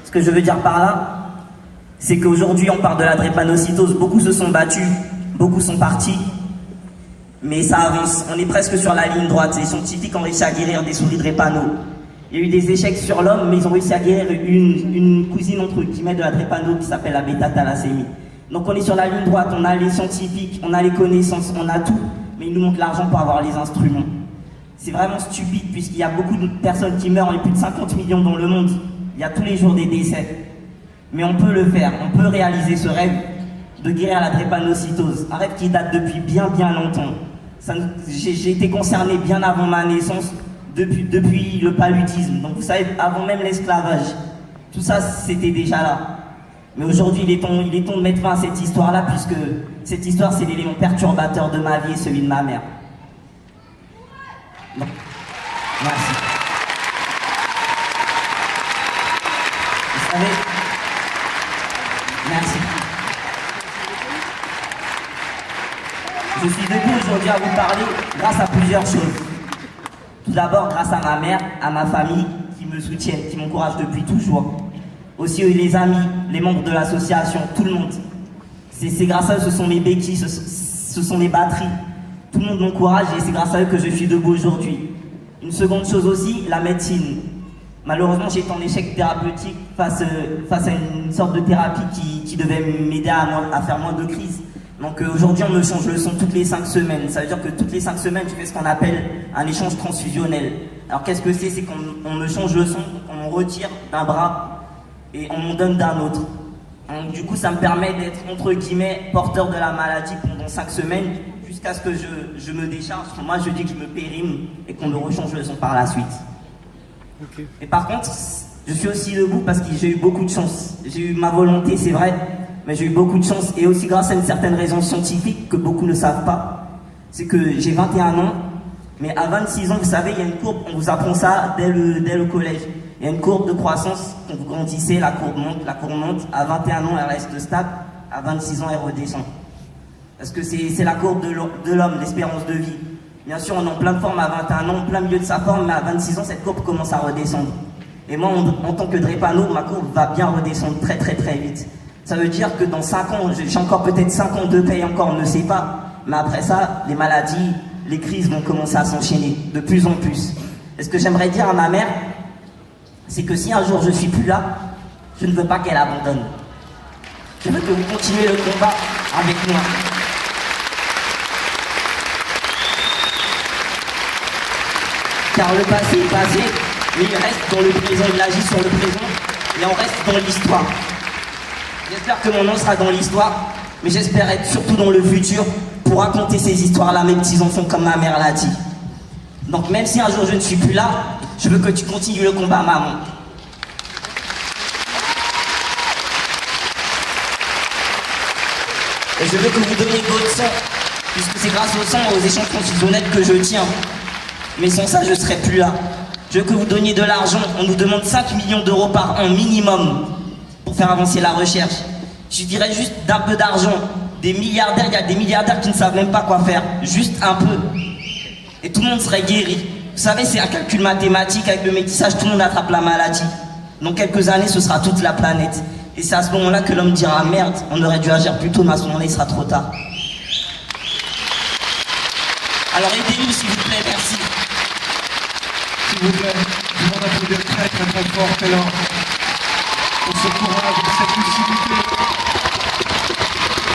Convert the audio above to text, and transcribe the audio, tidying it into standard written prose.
Ce que je veux dire par là, c'est qu'aujourd'hui on parle de la drépanocytose, beaucoup se sont battus, beaucoup sont partis, mais ça avance, on est presque sur la ligne droite. Les scientifiques ont réussi à guérir des souris drépano. Il y a eu des échecs sur l'homme, mais ils ont réussi à guérir une cousine entre guillemets de la drépano qui s'appelle la bêta-thalassémie. Donc on est sur la ligne droite, on a les scientifiques, on a les connaissances, on a tout, mais il nous manque l'argent pour avoir les instruments. C'est vraiment stupide puisqu'il y a beaucoup de personnes qui meurent, il y a plus de 50 millions dans le monde. Il y a tous les jours des décès. Mais on peut le faire, on peut réaliser ce rêve de guérir la drépanocytose. Un rêve qui date depuis bien longtemps. J'ai été concerné bien avant ma naissance, depuis le paludisme. Donc vous savez, avant même l'esclavage. Tout ça, c'était déjà là. Mais aujourd'hui, il est temps de mettre fin à cette histoire-là, puisque cette histoire, c'est l'élément perturbateur de ma vie et celui de ma mère. Donc, merci. Vous savez, merci. Je suis debout aujourd'hui à vous parler grâce à plusieurs choses. Tout d'abord, grâce à ma mère, à ma famille, qui me soutiennent, qui m'encouragent depuis toujours. Aussi les amis, les membres de l'association, tout le monde. C'est grâce à eux, ce sont mes béquilles, ce sont mes batteries. Tout le monde m'encourage et c'est grâce à eux que je suis debout aujourd'hui. Une seconde chose aussi, la médecine. Malheureusement, j'ai été en échec thérapeutique face à une sorte de thérapie qui devait m'aider à faire moins de crises. Donc aujourd'hui, on me change le son toutes les 5 semaines. Ça veut dire que toutes les 5 semaines, je fais ce qu'on appelle un échange transfusionnel. Alors qu'est-ce que c'est? C'est qu'on me change le son, on me retire d'un bras et on m'en donne d'un autre. Donc, du coup, ça me permet d'être, entre guillemets, porteur de la maladie pendant 5 semaines, jusqu'à ce que je me décharge. Moi, je dis que je me périme et qu'on me rechange le son par la suite. Okay. Et par contre, je suis aussi debout parce que j'ai eu beaucoup de chance. J'ai eu ma volonté, c'est vrai, mais j'ai eu beaucoup de chance. Et aussi grâce à une certaine raison scientifique que beaucoup ne savent pas, c'est que j'ai 21 ans, mais à 26 ans, vous savez, il y a une courbe, on vous apprend ça dès le collège. Il y a une courbe de croissance, quand vous grandissez, la courbe monte, à 21 ans, elle reste stable, à 26 ans, elle redescend. Parce que c'est la courbe de l'homme, l'espérance de vie. Bien sûr, on est en pleine forme à 21 ans, en plein milieu de sa forme, mais à 26 ans, cette courbe commence à redescendre. Et moi, en tant que drépano, ma courbe va bien redescendre très vite. Ça veut dire que dans 5 ans, j'ai encore peut-être 5 ans de paye encore, on ne sait pas. Mais après ça, les maladies, les crises vont commencer à s'enchaîner de plus en plus. Et ce que j'aimerais dire à ma mère, c'est que si un jour je suis plus là, je ne veux pas qu'elle abandonne. Je veux que vous continuez le combat avec moi. Car le passé est passé, mais il reste dans le présent, il agit sur le présent, et on reste dans l'histoire. J'espère que mon nom sera dans l'histoire, mais j'espère être surtout dans le futur pour raconter ces histoires-là à mes petits-enfants comme ma mère l'a dit. Donc même si un jour je ne suis plus là, je veux que tu continues le combat, maman. Et je veux que vous donniez votre sang, puisque c'est grâce au sang, aux échanges transfusionnels que je tiens. Mais sans ça, je ne serais plus là. Je veux que vous donniez de l'argent. On nous demande 5 millions d'euros par an minimum pour faire avancer la recherche. Je dirais juste d'un peu d'argent. Des milliardaires, il y a des milliardaires qui ne savent même pas quoi faire. Juste un peu. Et tout le monde serait guéri. Vous savez, c'est un calcul mathématique. Avec le métissage, tout le monde attrape la maladie. Dans quelques années, ce sera toute la planète. Et c'est à ce moment-là que l'homme dira « Merde, on aurait dû agir plus tôt, mais à ce moment-là, il sera trop tard. » Alors aidez-nous, s'il vous plaît, merci. S'il vous plaît, je vous demande d'applaudir très fort, Taylor.